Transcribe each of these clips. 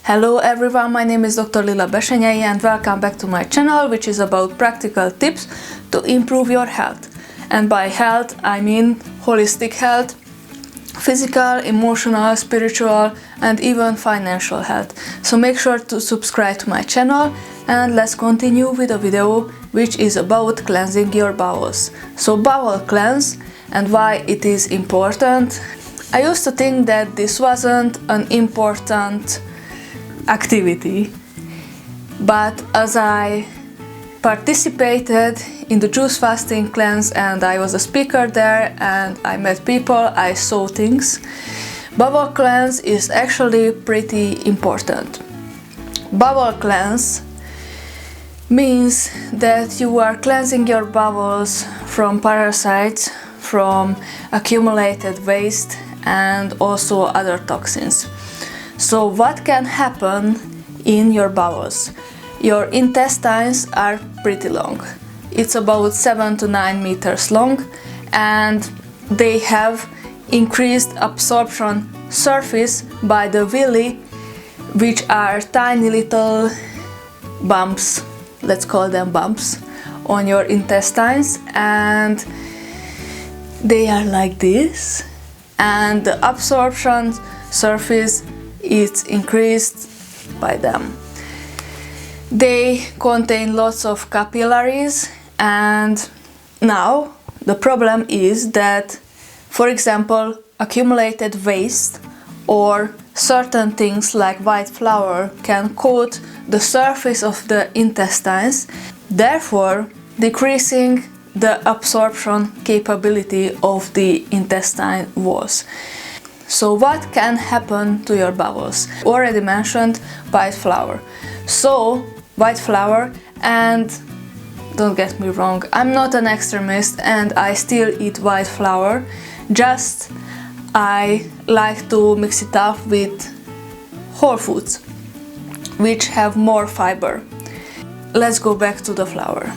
Hello everyone, my name is Dr. Lila Besenyei and welcome back to my channel, which is about practical tips to improve your health. And by health, I mean holistic health, physical, emotional, spiritual and even financial health. So make sure to subscribe to my channel and let's continue with a video which is about cleansing your bowels. So bowel cleanse and why it is important. I used to think that this wasn't an important activity, but as I participated in the juice fasting cleanse and I was a speaker there and I met people, I saw things. Bowel cleanse is actually pretty important. Bowel cleanse means that you are cleansing your bowels from parasites, from accumulated waste and also other toxins. So what can happen in your bowels? Your intestines are pretty long. It's about 7 to 9 meters long and they have increased absorption surface by the villi, which are tiny little bumps, let's call them bumps, on your intestines, and they are like this, and the absorption surface is increased by them. They contain lots of capillaries, and now the problem is that, for example, accumulated waste or certain things like white flour can coat the surface of the intestines, therefore decreasing the absorption capability of the intestine walls. So what can happen to your bowels? Already mentioned white flour. So white flour, and don't get me wrong, I'm not an extremist and I still eat white flour, just I like to mix it up with whole foods which have more fiber. Let's go back to the flour.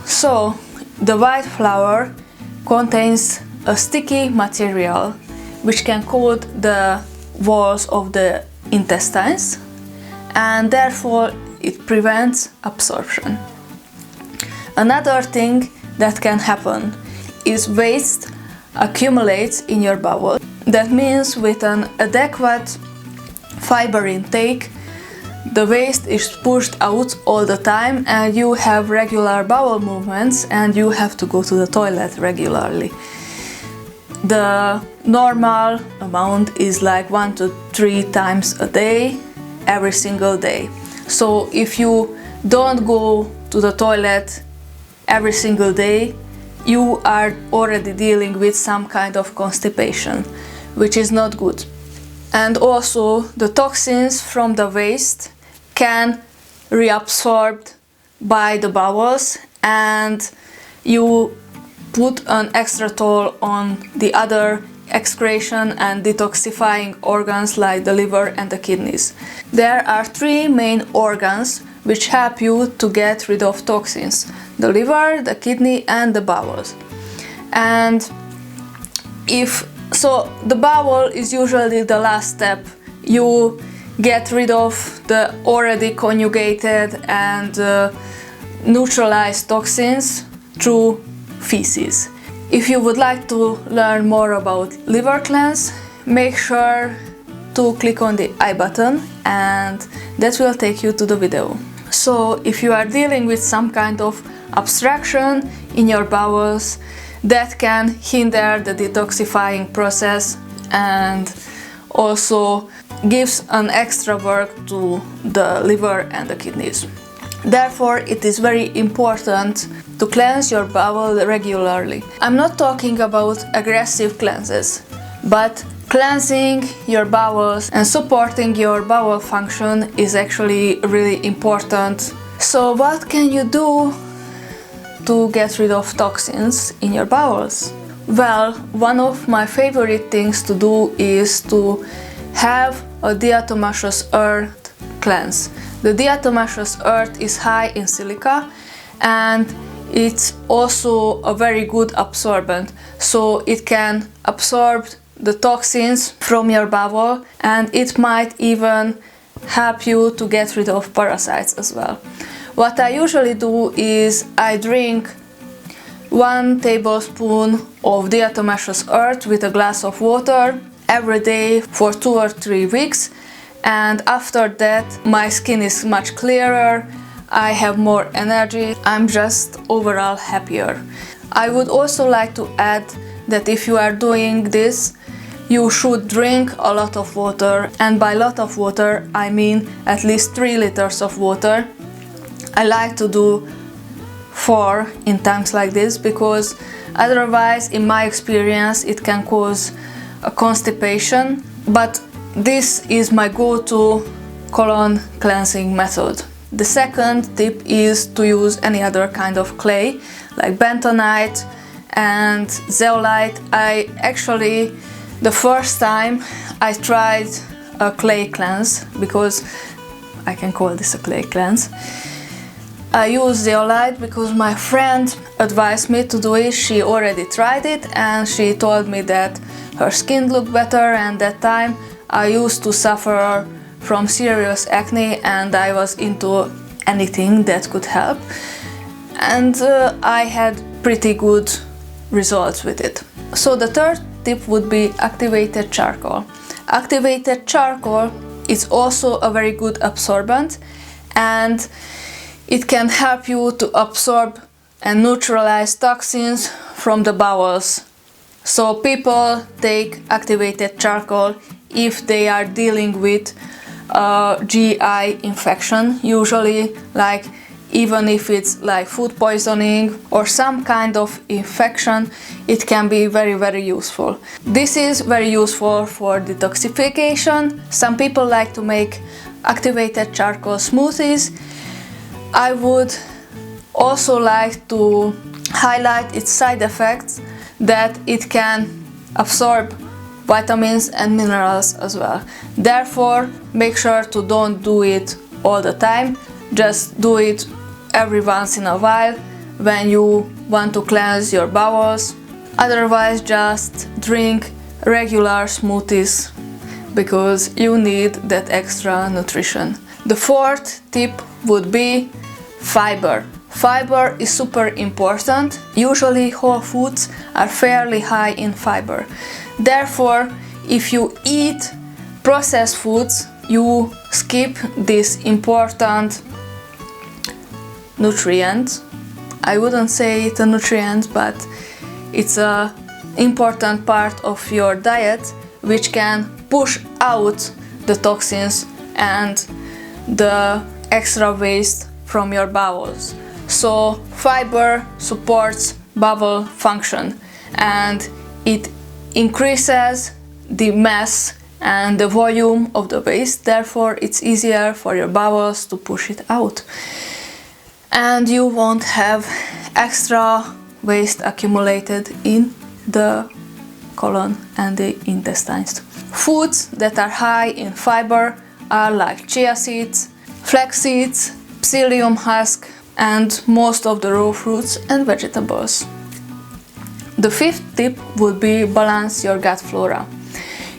So the white flour contains a sticky material which can coat the walls of the intestines and therefore it prevents absorption. Another thing that can happen is waste accumulates in your bowel. That means with an adequate fiber intake, the waste is pushed out all the time and you have regular bowel movements and you have to go to the toilet regularly. The normal amount is like 1 to 3 times a day, every single day. So if you don't go to the toilet every single day, you are already dealing with some kind of constipation, which is not good. And also the toxins from the waste can reabsorb by the bowels and you put an extra toll on the other excretion and detoxifying organs like the liver and the kidneys. There are 3 main organs which help you to get rid of toxins: the liver, the kidney and the bowels. And the bowel is usually the last step. You get rid of the already conjugated and neutralized toxins through feces. If you would like to learn more about liver cleanse, make sure to click on the I button and that will take you to the video. So if you are dealing with some kind of obstruction in your bowels, that can hinder the detoxifying process and also gives an extra work to the liver and the kidneys. Therefore, it is very important to cleanse your bowel regularly. I'm not talking about aggressive cleanses, but cleansing your bowels and supporting your bowel function is actually really important. So what can you do to get rid of toxins in your bowels? Well, one of my favorite things to do is to have a diatomaceous earth cleanse. The diatomaceous earth is high in silica and it's also a very good absorbent, so it can absorb the toxins from your bowel and it might even help you to get rid of parasites as well. What I usually do is I drink 1 tablespoon of diatomaceous earth with a glass of water every day for 2 or 3 weeks, and after that my skin is much clearer, I have more energy, I'm just overall happier. I would also like to add that if you are doing this, you should drink a lot of water, and by lot of water I mean at least 3 liters of water. I like to do 4 in times like this, because otherwise, in my experience, it can cause a constipation. But this is my go-to colon cleansing method. The second tip is to use any other kind of clay, like bentonite and zeolite. The first time I tried a clay cleanse, because I can call this a clay cleanse, I used zeolite because my friend advised me to do it. She already tried it and she told me that her skin looked better, and that time I used to suffer from serious acne and I was into anything that could help, and I had pretty good results with it. So the third tip would be activated charcoal. Activated charcoal is also a very good absorbent, and it can help you to absorb and neutralize toxins from the bowels. So people take activated charcoal if they are dealing with GI infection, usually, like even if it's like food poisoning or some kind of infection, it can be very, very useful. This is very useful for detoxification. Some people like to make activated charcoal smoothies. I would also like to highlight its side effects, that it can absorb vitamins and minerals as well. Therefore, make sure to don't do it all the time. Just do it every once in a while when you want to cleanse your bowels. Otherwise, just drink regular smoothies because you need that extra nutrition. The fourth tip would be fiber. Fiber is super important. Usually whole foods are fairly high in fiber. Therefore, if you eat processed foods, you skip this important nutrient. I wouldn't say it's a nutrient, but it's an important part of your diet which can push out the toxins and the extra waste from your bowels. So fiber supports bowel function and it increases the mass and the volume of the waste. Therefore, it's easier for your bowels to push it out. And you won't have extra waste accumulated in the colon and the intestines. Foods that are high in fiber are like chia seeds, flax seeds, psyllium husk, and most of the raw fruits and vegetables. The fifth tip would be balance your gut flora.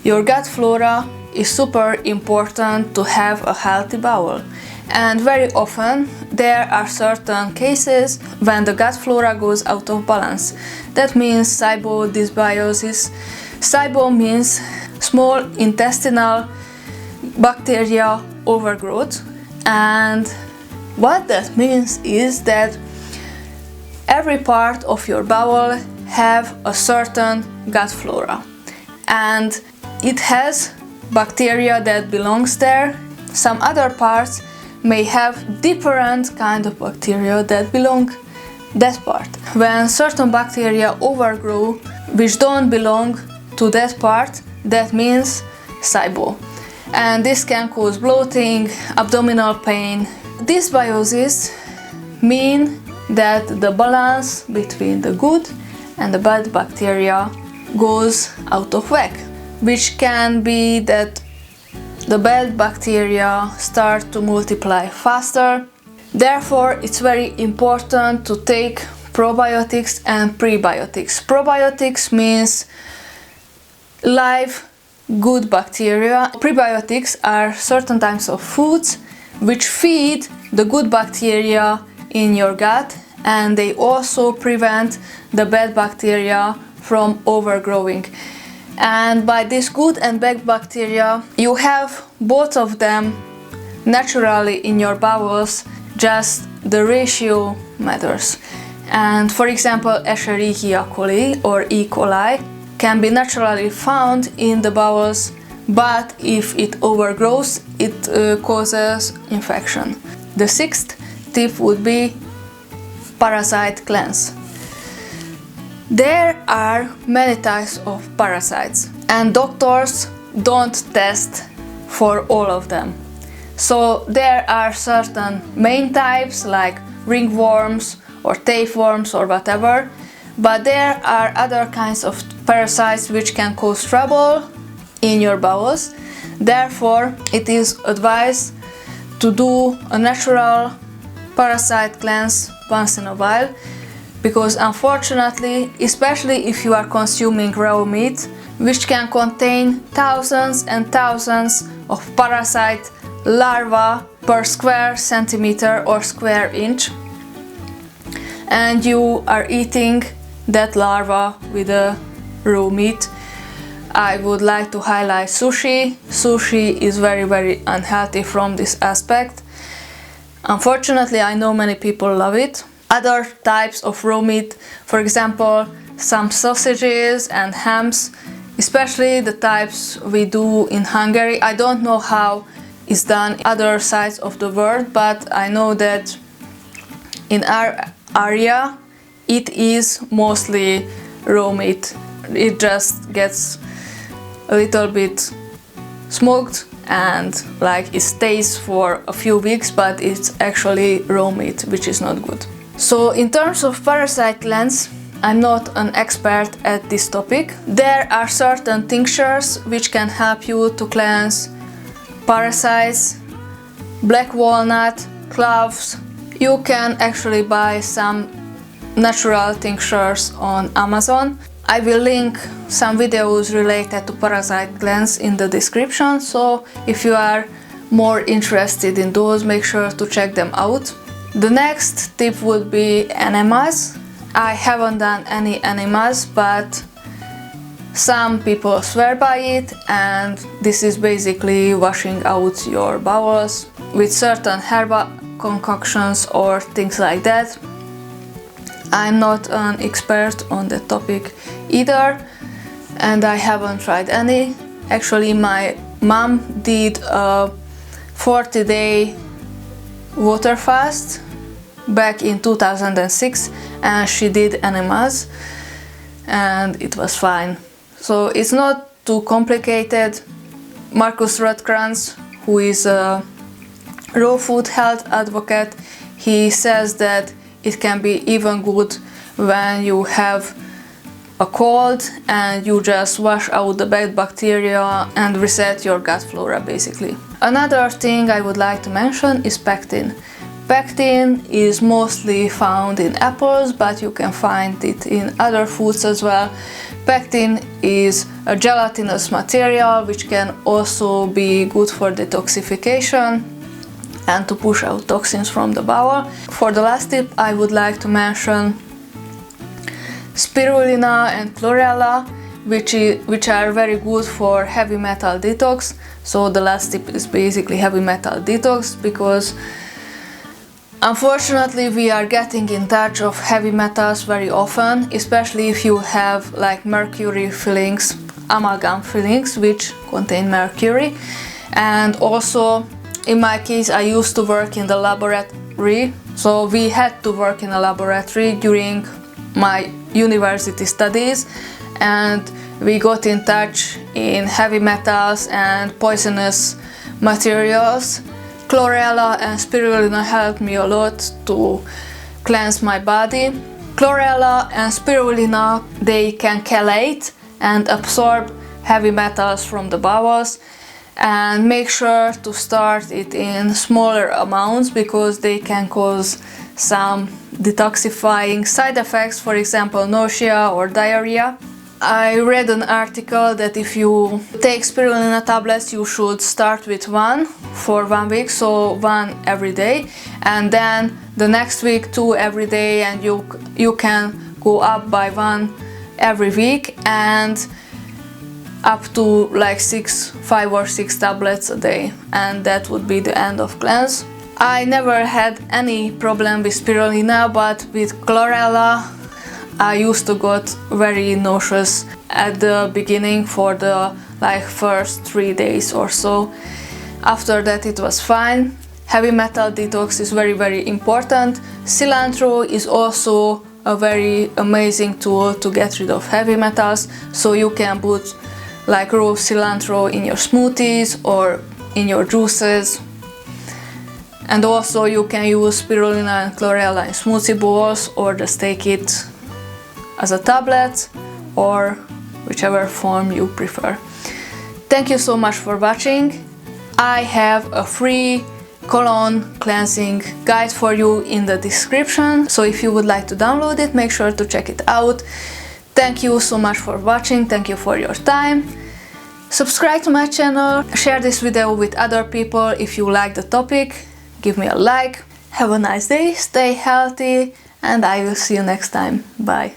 Your gut flora is super important to have a healthy bowel. And very often there are certain cases when the gut flora goes out of balance. That means SIBO dysbiosis. SIBO means small intestinal bacteria overgrowth, and what that means is that every part of your bowel have a certain gut flora and it has bacteria that belongs there. Some other parts may have different kind of bacteria that belong that part. When certain bacteria overgrow which don't belong to that part, that means SIBO. And this can cause bloating, abdominal pain. Dysbiosis mean that the balance between the good and the bad bacteria goes out of whack, which can be that the bad bacteria start to multiply faster. Therefore, it's very important to take probiotics and prebiotics. Probiotics means live good bacteria. Prebiotics are certain types of foods which feed the good bacteria in your gut, and they also prevent the bad bacteria from overgrowing. And by this good and bad bacteria, you have both of them naturally in your bowels, just the ratio matters. And for example, Escherichia coli or E. coli can be naturally found in the bowels, but if it overgrows, it causes infection. The sixth tip would be parasite cleanse. There are many types of parasites, and doctors don't test for all of them. So there are certain main types like ringworms or tapeworms or whatever, but there are other kinds of parasites which can cause trouble in your bowels. Therefore, it is advised to do a natural parasite cleanse once in a while, because unfortunately, especially if you are consuming raw meat, which can contain thousands and thousands of parasite larvae per square centimeter or square inch, and you are eating that larva with the raw meat, I would like to highlight sushi. Sushi is very unhealthy from this aspect. Unfortunately, I know many people love it. Other types of raw meat, for example, some sausages and hams, especially the types we do in Hungary. I don't know how it's done in other sides of the world, but I know that in our area it is mostly raw meat. It just gets a little bit smoked and like it stays for a few weeks, but it's actually raw meat, which is not good. So in terms of parasite cleanse, I'm not an expert at this topic. There are certain tinctures which can help you to cleanse parasites, black walnut, cloves. You can actually buy some natural tinctures on Amazon. I will link some videos related to parasite cleanse in the description, so if you are more interested in those, make sure to check them out. The next tip would be enemas. I haven't done any enemas, but some people swear by it, and this is basically washing out your bowels with certain herbal concoctions or things like that. I'm not an expert on that topic either, and I haven't tried any. Actually, my mom did a 40-day water fast back in 2006, and she did enemas and it was fine. So it's not too complicated. Marcus Rothkranz, who is a raw food health advocate, he says that it can be even good when you have a cold and you just wash out the bad bacteria and reset your gut flora basically. Another thing I would like to mention is pectin. Pectin is mostly found in apples, but you can find it in other foods as well. Pectin is a gelatinous material which can also be good for detoxification and to push out toxins from the bowel. For the last tip, I would like to mention spirulina and chlorella, which are very good for heavy metal detox. So the last tip is basically heavy metal detox, because unfortunately we are getting in touch of heavy metals very often, especially if you have like mercury fillings, amalgam fillings which contain mercury. And also in my case, I used to work in the laboratory, so we had to work in a laboratory during my university studies, and we got in touch in heavy metals and poisonous materials. Chlorella and spirulina helped me a lot to cleanse my body. Chlorella and spirulina, they can chelate and absorb heavy metals from the bowels, and make sure to start it in smaller amounts because they can cause some detoxifying side effects, for example nausea or diarrhea. I read an article that if you take spirulina tablets, you should start with one for 1 week, so one every day, and then the next week 2 every day, and you can go up by 1 every week and up to like 5 or 6 tablets a day, and that would be the end of cleanse. I never had any problem with spirulina, but with chlorella I used to get very nauseous at the beginning for the first 3 days or so. After that it was fine. Heavy metal detox is very important. Cilantro is also a very amazing tool to get rid of heavy metals, so you can put like raw cilantro in your smoothies or in your juices. And also you can use spirulina and chlorella in smoothie bowls, or just take it as a tablet, or whichever form you prefer. Thank you so much for watching. I have a free colon cleansing guide for you in the description, so if you would like to download it, make sure to check it out. Thank you so much for watching, thank you for your time. Subscribe to my channel, share this video with other people if you like the topic, give me a like. Have a nice day, stay healthy, and I will see you next time. Bye.